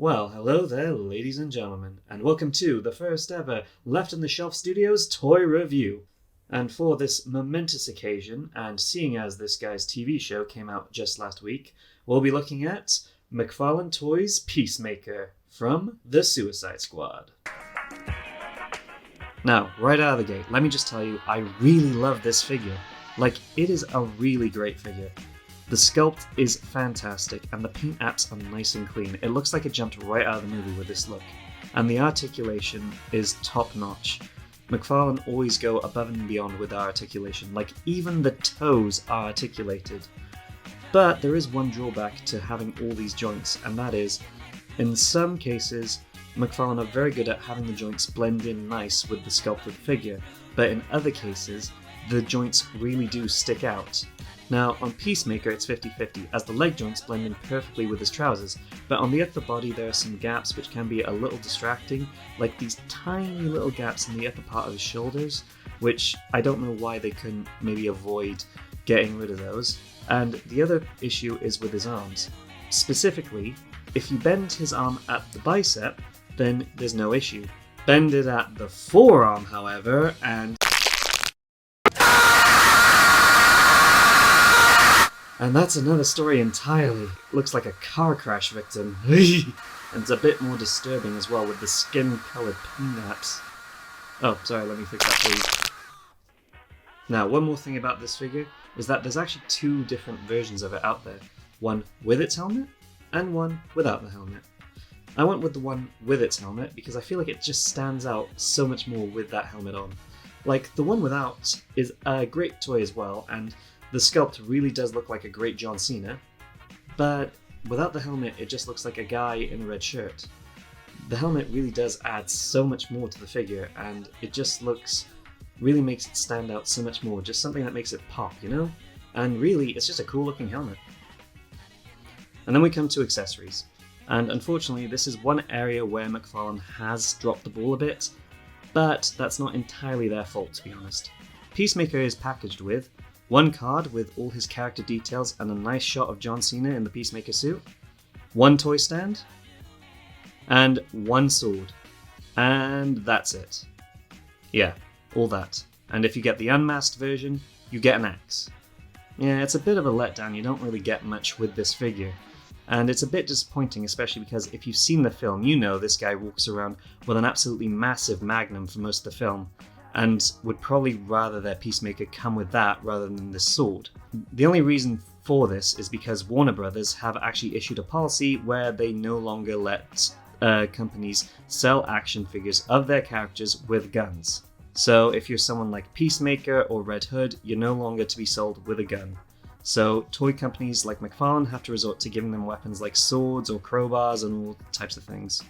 Well, hello there, ladies and gentlemen, and welcome to the first ever Left on the Shelf Studios toy review. And for this momentous occasion, and seeing as this guy's TV show came out just last week, we'll be looking at McFarlane Toys' Peacemaker from the Suicide Squad. Now, right out of the gate, let me just tell you, I really love this figure. Like, it is a really great figure. The sculpt is fantastic, and the paint apps are nice and clean. It looks like it jumped right out of the movie with this look. And the articulation is top-notch. McFarlane always go above and beyond with our articulation, like even the toes are articulated. But there is one drawback to having all these joints, and that is, in some cases, McFarlane are very good at having the joints blend in nice with the sculpted figure, but in other cases, the joints really do stick out. Now, on Peacemaker it's 50-50, as the leg joints blend in perfectly with his trousers, but on the upper body there are some gaps which can be a little distracting, like these tiny little gaps in the upper part of his shoulders, which I don't know why they couldn't maybe avoid getting rid of those. And the other issue is with his arms. Specifically, if you bend his arm at the bicep, then there's no issue. Bend it at the forearm, however, and that's another story entirely. Looks like a car crash victim. And it's a bit more disturbing as well with the skin-coloured paint apps. Oh, sorry, let me fix that please. Now, one more thing about this figure is that there's actually two different versions of it out there. One with its helmet, and one without the helmet. I went with the one with its helmet because I feel like it just stands out so much more with that helmet on. Like, the one without is a great toy as well, and the sculpt really does look like a great John Cena, but without the helmet it just looks like a guy in a red shirt. The helmet really does add so much more to the figure, and it just really makes it stand out so much more, just something that makes it pop, you know? And really, it's just a cool looking helmet. And then we come to accessories, and unfortunately this is one area where McFarlane has dropped the ball a bit, but that's not entirely their fault, to be honest. Peacemaker is packaged with one card with all his character details and a nice shot of John Cena in the Peacemaker suit, one toy stand, and one sword. And that's it. Yeah, all that. And if you get the unmasked version, you get an axe. Yeah, it's a bit of a letdown, you don't really get much with this figure. And it's a bit disappointing, especially because if you've seen the film, you know this guy walks around with an absolutely massive magnum for most of the film, and would probably rather their Peacemaker come with that rather than this sword. The only reason for this is because Warner Brothers have actually issued a policy where they no longer let companies sell action figures of their characters with guns. So if you're someone like Peacemaker or Red Hood, you're no longer to be sold with a gun. So toy companies like McFarlane have to resort to giving them weapons like swords or crowbars and all types of things.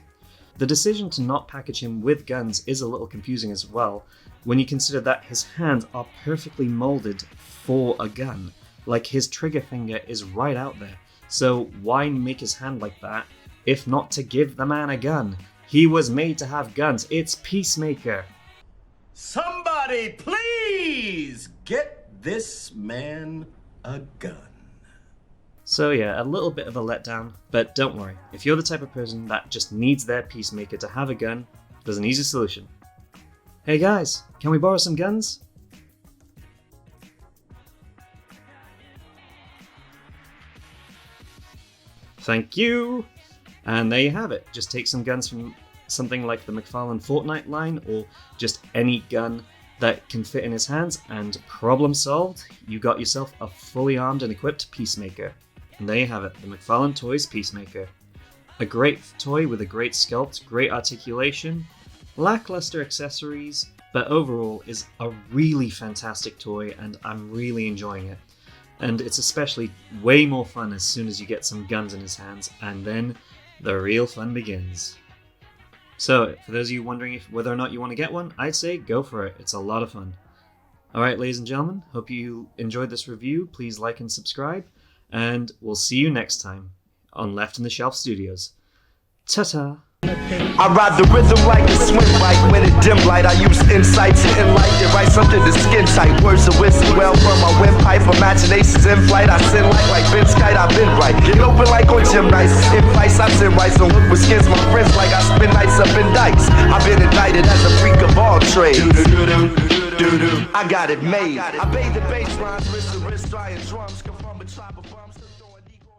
The decision to not package him with guns is a little confusing as well, when you consider that his hands are perfectly molded for a gun. Like, his trigger finger is right out there, so why make his hand like that if not to give the man a gun? He was made to have guns. It's Peacemaker. Somebody please get this man a gun. So yeah, a little bit of a letdown, but don't worry. If you're the type of person that just needs their Peacemaker to have a gun, there's an easy solution. Hey guys, can we borrow some guns? Thank you! And there you have it. Just take some guns from something like the McFarlane Fortnite line, or just any gun that can fit in his hands, and problem solved. You got yourself a fully armed and equipped Peacemaker. And there you have it, the McFarlane Toys Peacemaker. A great toy with a great sculpt, great articulation, lackluster accessories, but overall is a really fantastic toy, and I'm really enjoying it. And it's especially way more fun as soon as you get some guns in his hands, and then the real fun begins. So, for those of you wondering whether or not you want to get one, I'd say go for it. It's a lot of fun. Alright, ladies and gentlemen, hope you enjoyed this review. Please like and subscribe, and we'll see you next time on Left on the Shelf Studios. Ta-ta! I ride the rhythm like a swim bike. When it dim light, I use insights and enlight and write something to skin tight. Words of wisdom well from my windpipe. Imaginations in flight. I send like Ben's kite. I've been right. Get open like on gym nights. In fights, I send right. So look with skins, my friends like I spend nights up in dikes. I've been indicted as a freak of all trades. I got it made. I bathe the bass lines, wrist to wrist, dry and drums. Come from a tribe of bums.